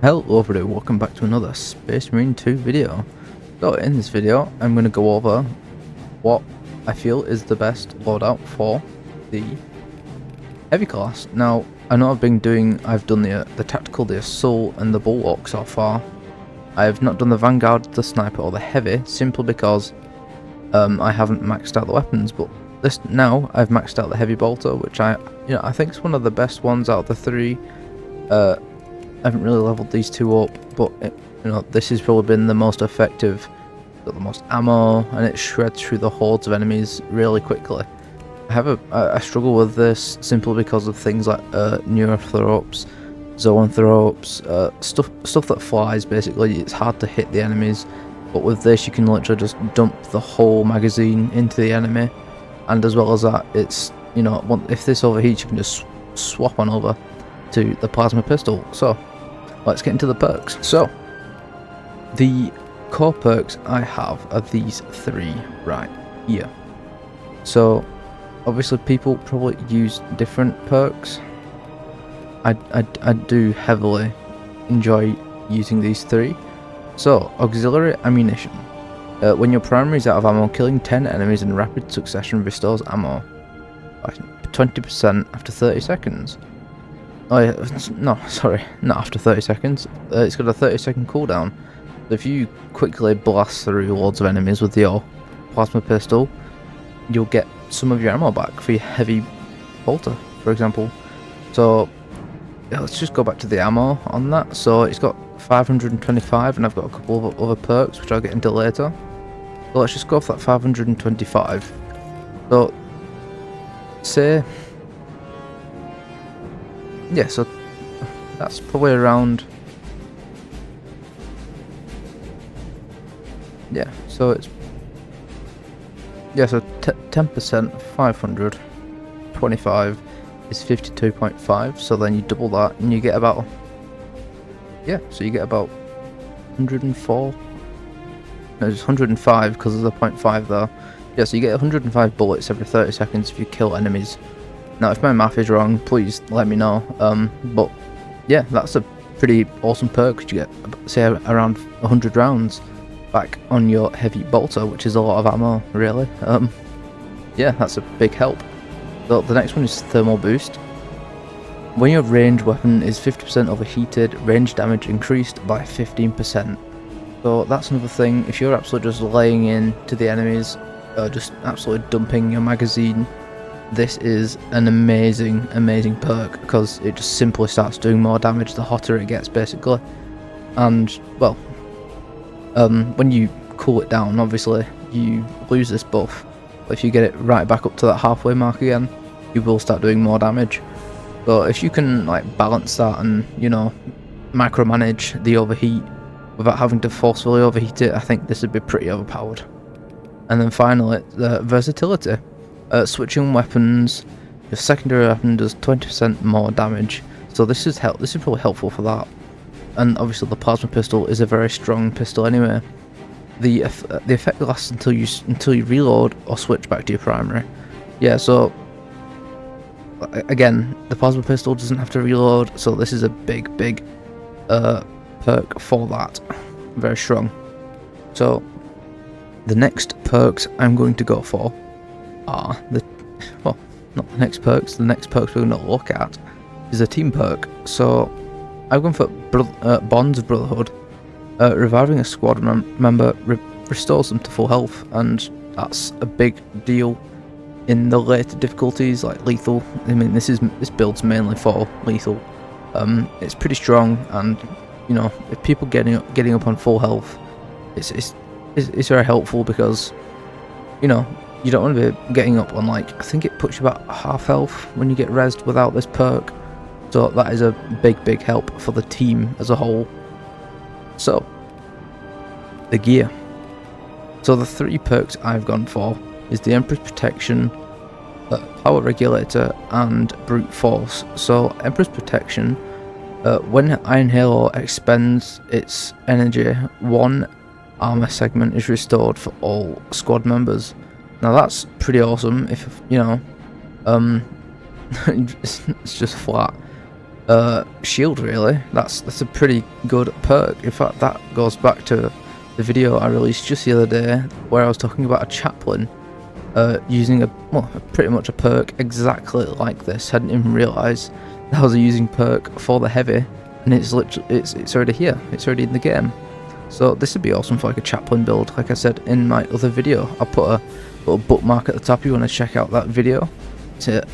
Hello everybody, welcome back to another Space Marine 2 video. So in this video I'm going to go over what I feel is the best loadout for the heavy class. Now I know I've done the tactical, the assault and the bulwark so far. I have not done the vanguard, the sniper or the heavy simply because I haven't maxed out the weapons, but now I've maxed out the heavy bolter, which I think is one of the best ones out of the three. I haven't really leveled these two up, but this has probably been the most effective, got the most ammo, and it shreds through the hordes of enemies really quickly. I struggle with this simply because of things like neurothropes, zoanthropes, stuff that flies. Basically, it's hard to hit the enemies, but with this you can literally just dump the whole magazine into the enemy, and as well as that, it's if this overheats, you can just swap on over to the plasma pistol. So let's get into the perks. So the core perks I have are these three right here. So obviously people probably use different perks. I do heavily enjoy using these three. So auxiliary ammunition. When your primary is out of ammo, killing 10 enemies in rapid succession restores ammo by 20% after 30 seconds. Oh yeah, no, sorry, not after 30 seconds. It's got a 30-second cooldown. So if you quickly blast through loads of enemies with your plasma pistol, you'll get some of your ammo back for your heavy bolter, for example. So yeah, let's just go back to the ammo on that. So it's got 525, and I've got a couple of other perks which I'll get into later. So let's just go for that 525. So say, yeah, so that's probably around, yeah, so it's, yeah, so 10%, 525 is 52.5, so then you double that and you get about, yeah, so you get about 104, no, it's 105 because there's a 0.5 there. Yeah, so you get 105 bullets every 30 seconds if you kill enemies. Now, if my math is wrong, please let me know. But yeah, that's a pretty awesome perk, because you get, say, around 100 rounds back on your heavy bolter, which is a lot of ammo, really. Yeah, that's a big help. So the next one is thermal boost. When your ranged weapon is 50% overheated, range damage increased by 15%. So that's another thing. If you're absolutely just laying in to the enemies, just absolutely dumping your magazine, this is an amazing perk, because it just simply starts doing more damage the hotter it gets, basically. And well, when you cool it down, obviously you lose this buff, but if you get it right back up to that halfway mark again, you will start doing more damage. So if you can like balance that and micromanage the overheat without having to forcefully overheat it, I think this would be pretty overpowered. And then finally, the versatility. Switching weapons, your secondary weapon does 20% more damage, so this is probably helpful for that. And obviously the plasma pistol is a very strong pistol anyway. The effect lasts until you reload or switch back to your primary. Yeah, so again, the plasma pistol doesn't have to reload, so this is a big perk for that. Very strong. So the next perks I'm going to go for are the next perks we're going to look at is a team perk. So I'm going for Bonds of Brotherhood. Reviving a squad member restores them to full health, and that's a big deal in the later difficulties like lethal. I mean, this build's mainly for lethal. It's pretty strong, and if people getting up on full health, it's very helpful, because you don't want to be getting up on, like, I think it puts you about half health when you get rezzed without this perk. So that is a big help for the team as a whole. So the gear. So the three perks I've gone for is the Emperor's Protection, Power Regulator and Brute Force. So Emperor's Protection, when Iron Halo expends its energy, one armor segment is restored for all squad members. Now that's pretty awesome. If it's just flat. shield, really. That's a pretty good perk. In fact, that goes back to the video I released just the other day where I was talking about a chaplain using pretty much a perk exactly like this. Hadn't even realised that I was using perk for the heavy, and it's literally it's already here. It's already in the game. So this would be awesome for like a chaplain build. Like I said in my other video, I'll put a little bookmark at the top if you want to check out that video.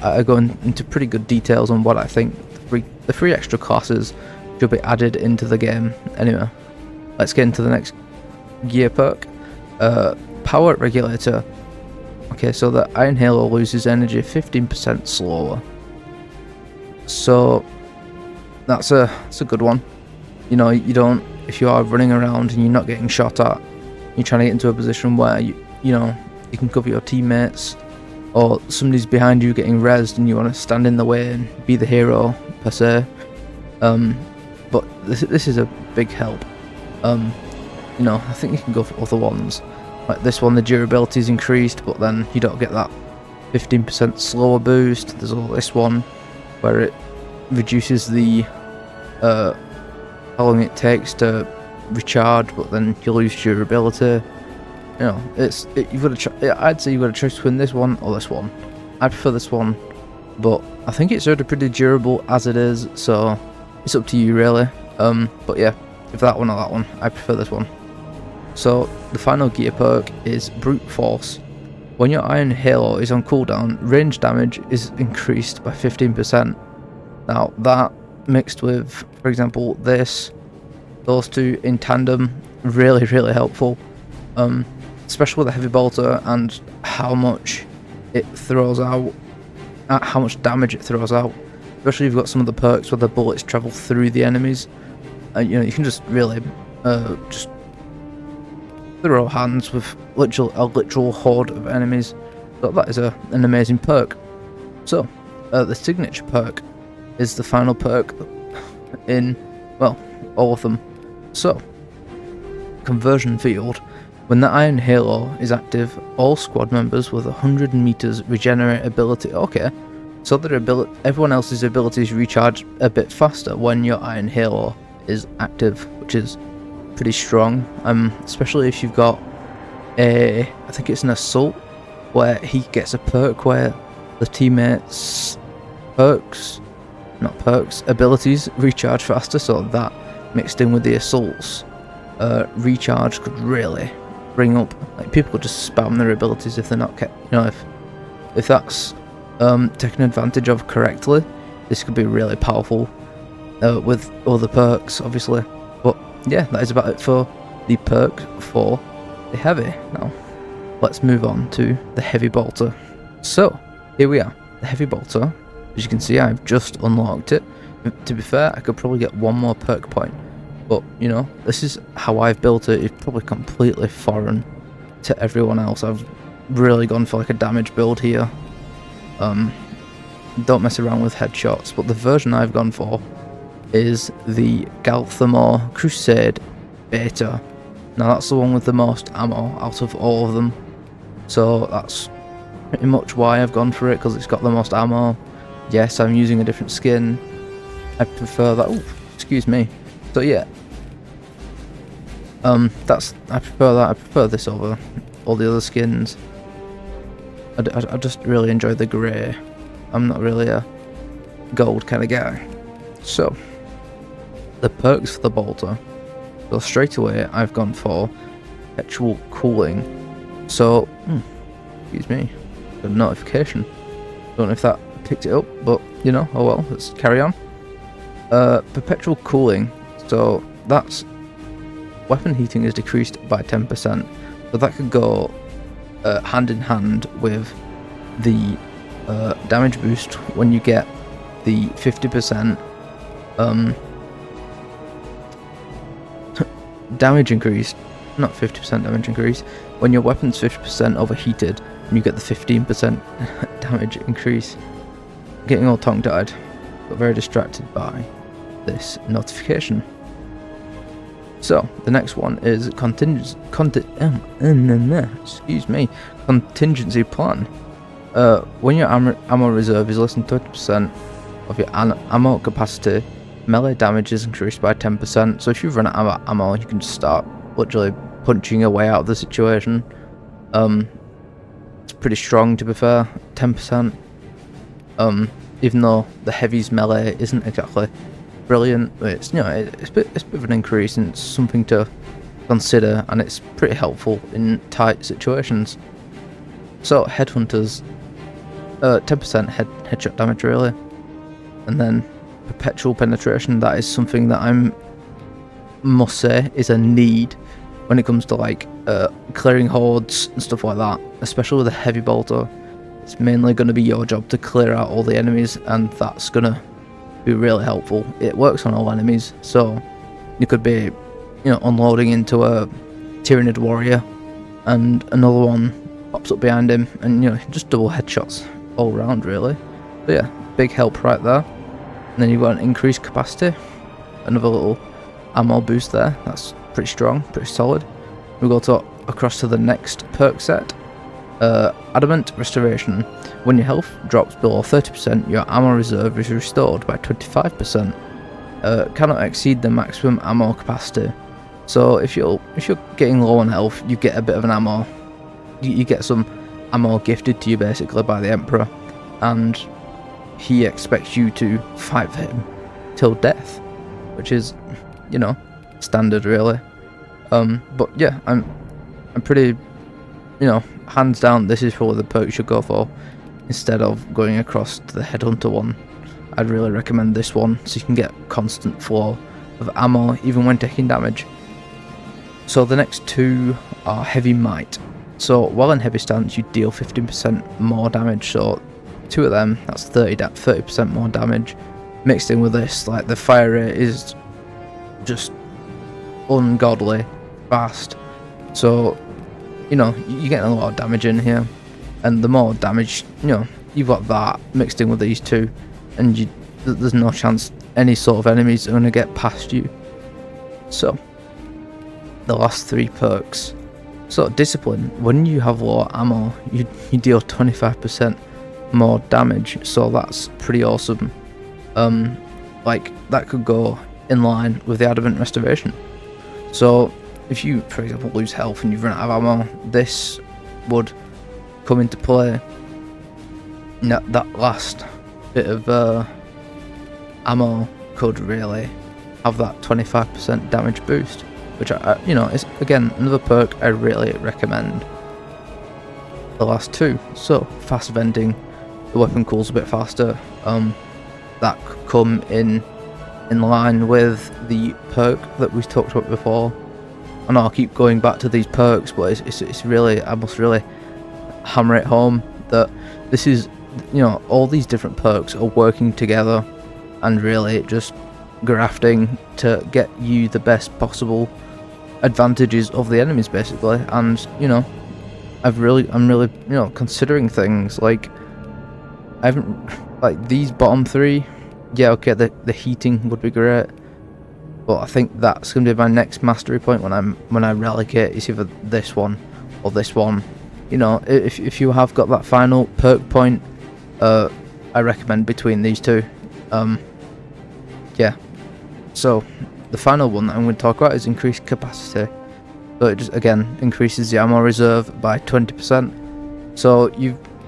I go into pretty good details on what I think the three extra classes should be added into the game. Anyway, let's get into the next gear perk. Power regulator. Okay, so the Iron Halo loses energy 15% slower. So that's a good one. You know, you don't, if you are running around and you're not getting shot at, you're trying to get into a position where you know you can cover your teammates, or somebody's behind you getting rezzed and you want to stand in the way and be the hero per se. But this is a big help. You know, I think you can go for other ones. Like this one, the durability is increased, but then you don't get that 15% slower boost. There's all this one where it reduces the how long it takes to recharge, but then you lose durability. You know, you've got I'd say you've got a choice between this one or this one. I prefer this one, but I think it's already pretty durable as it is, so it's up to you really. But yeah, if that one or that one, I prefer this one. So the final gear perk is Brute Force. When your Iron Halo is on cooldown, range damage is increased by 15%. Now that mixed with, for example, those two in tandem, really helpful. Especially with the heavy bolter and how much it throws out, how much damage it throws out. Especially if you've got some of the perks where the bullets travel through the enemies. You know, you can just really just throw hands with a literal horde of enemies. So that is an amazing perk. So the signature perk is the final perk in, well, all of them. So conversion field. When the Iron Halo is active, all squad members with 100 meters regenerate ability. Okay, so everyone else's abilities recharge a bit faster when your Iron Halo is active, which is pretty strong. Especially if you've got I think it's an assault where he gets a perk where the teammates' abilities recharge faster. So that mixed in with the assaults recharge could really bring up, like, people could just spam their abilities if they're not kept, you know, if that's taken advantage of correctly. This could be really powerful with other perks, obviously. But yeah, that is about it for the perk for the heavy. Now let's move on to the heavy bolter. So here we are, the heavy bolter. As you can see, I've just unlocked it. To be fair, I could probably get one more perk point, but you know, this is how I've built it. It's probably completely foreign to everyone else. I've really gone for like a damage build here. Don't mess around with headshots, but the version I've gone for is the Galthamor Crusade Beta. Now that's the one with the most ammo out of all of them, so that's pretty much why I've gone for it, because it's got the most ammo. Yes, I'm using a different skin. I prefer that. Ooh, excuse me. So yeah, I prefer that. I prefer this over all the other skins. I just really enjoy the grey. I'm not really a gold kind of guy. So the perks for the bolter. So straight away I've gone for perpetual cooling. So excuse me, got a notification. Don't know if that picked it up, but you know, oh well, let's carry on. Perpetual cooling. So that's weapon heating is decreased by 10%. So that could go hand in hand with the damage boost when you get the 50% damage increase. Not 50% damage increase. When your weapon's 50% overheated, and you get the 15% damage increase. Getting all tongue-tied, but very distracted by this notification. So the next one is contingency plan. When your ammo reserve is less than 30%, of your ammo capacity, melee damage is increased by 10%. So if you run out of ammo, you can just start literally punching your way out of the situation. It's pretty strong, to be fair, 10%. Even though the heavy's melee isn't exactly brilliant, it's, you know, it's a bit of an increase, and it's something to consider, and it's pretty helpful in tight situations. So headhunters, 10% headshot damage really, and then perpetual penetration. That is something that must say is a need when it comes to like clearing hordes and stuff like that, especially with a heavy bolter. It's mainly going to be your job to clear out all the enemies, and that's going to be really helpful. It works on all enemies, so you could be, you know, unloading into a Tyrannid warrior, and another one pops up behind him, and, you know, just double headshots all around really. So yeah, big help right there. And then you've got an increased capacity, another little ammo boost there. That's pretty strong, pretty solid. We go to across to the next perk set. Adamant Restoration. When your health drops below 30%, your ammo reserve is restored by 25%. Cannot exceed the maximum ammo capacity. So if you're getting low on health, you get a bit of an ammo. You get some ammo gifted to you basically by the Emperor, and he expects you to fight for him till death, which is, you know, standard really. But yeah, I'm pretty, you know, hands down, this is probably the perk you should go for instead of going across to the headhunter one. I'd really recommend this one, so you can get constant flow of ammo even when taking damage. So the next two are heavy might. So while in heavy stance, you deal 15% more damage. So two of them, that's 30% more damage. Mixed in with this, like the fire rate is just ungodly fast. So, you know, you're getting a lot of damage in here, and the more damage, you know, you've got that mixed in with these two, and there's no chance any sort of enemies are going to get past you. So the last three perks. So discipline, when you have low ammo, you deal 25% more damage, so that's pretty awesome. Like that could go in line with the Adamant Restoration. So if you, for example, lose health and you've run out of ammo, this would come into play. That last bit of ammo could really have that 25% damage boost, which you know, is again another perk I really recommend. The last two, so fast vending, the weapon cools a bit faster. That could come in line with the perk that we talked about before. I know I'll keep going back to these perks, but it's really, I must really hammer it home that this is, you know, all these different perks are working together and really just grafting to get you the best possible advantages of the enemies basically. And, you know, I'm really, you know, considering things like, I haven't, like these bottom three, yeah, okay, the heating would be great, but I think that's going to be my next mastery point when I relegate. It's either this one or this one. You know, if you have got that final perk point, I recommend between these two. Yeah. So the final one that I'm going to talk about is increased capacity. So it just again increases the ammo reserve by 20%. So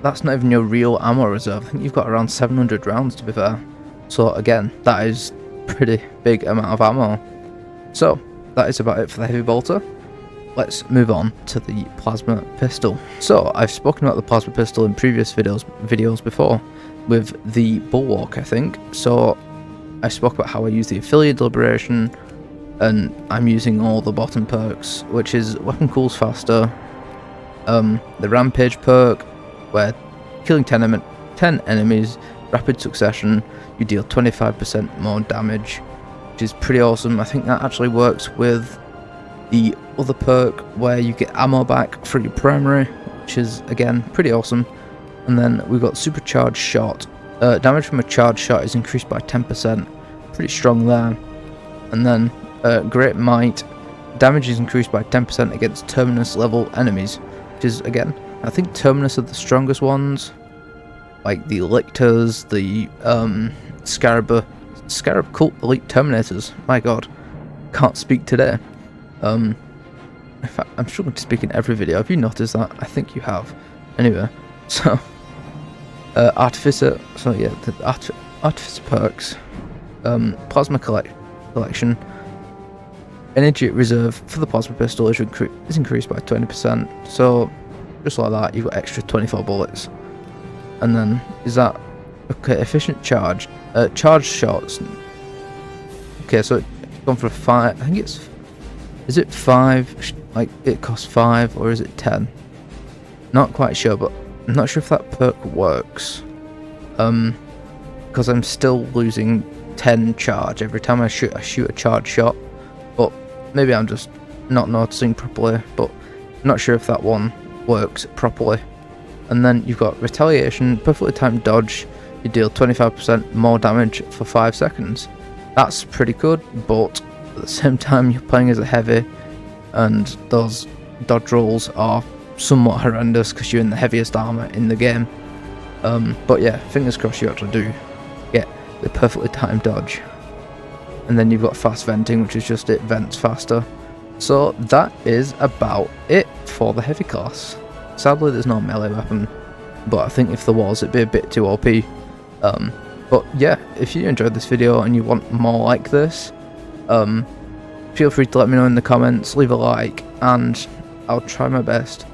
that's not even your real ammo reserve. I think you've got around 700 rounds to be fair. So again, that is pretty big amount of ammo. So that is about it for the heavy bolter. Let's move on to the plasma pistol. So I've spoken about the plasma pistol in previous videos before with the bulwark, I think. So I spoke about how I use the affiliate liberation, and I'm using all the bottom perks, which is weapon cools faster, the rampage perk, where killing 10 enemies rapid succession, you deal 25% more damage, which is pretty awesome. I think that actually works with the other perk where you get ammo back for your primary, which is again pretty awesome. And then we've got supercharged shot. Damage from a charged shot is increased by 10%, pretty strong there. And then great might, damage is increased by 10% against terminus level enemies, which is again, I think terminus are the strongest ones, like the lictors, the Scarab Cult Elite Terminators. My god, can't speak today. In fact, I'm struggling to speak in every video. Have you noticed that? I think you have. Anyway, so Artificer. So yeah, the Artificer perks. Plasma collection. Energy reserve for the plasma pistol is increased by 20%. So just like that, you've got extra 24 bullets. And then is that okay? Efficient charge. Charge shots. Okay, so it's gone for 5. I think it's. Is it 5? Like it costs 5, or is it 10? Not quite sure, but I'm not sure if that perk works. Because I'm still losing 10 charge every time I shoot a charge shot. But maybe I'm just not noticing properly. But I'm not sure if that one works properly. And then you've got retaliation, perfectly timed dodge. You deal 25% more damage for 5 seconds. That's pretty good, but at the same time you're playing as a heavy, and those dodge rolls are somewhat horrendous because you're in the heaviest armor in the game. But yeah, fingers crossed you actually do get the perfectly timed dodge. And then you've got fast venting, which is just it vents faster. So that is about it for the heavy class. Sadly there's no melee weapon, but I think if there was it'd be a bit too OP. But yeah, if you enjoyed this video and you want more like this, feel free to let me know in the comments, leave a like, and I'll try my best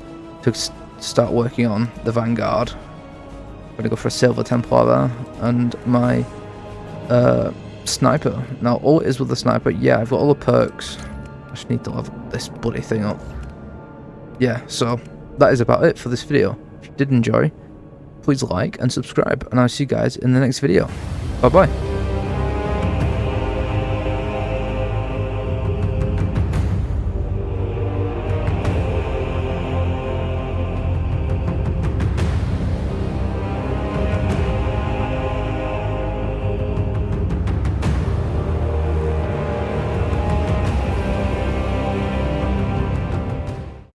to start working on the Vanguard. I'm gonna go for a Silver Templar there, and my Sniper. Now all it is with the Sniper, yeah, I've got all the perks. I just need to level this bloody thing up. Yeah, so that is about it for this video. If you did enjoy, please like and subscribe, and I'll see you guys in the next video. Bye bye.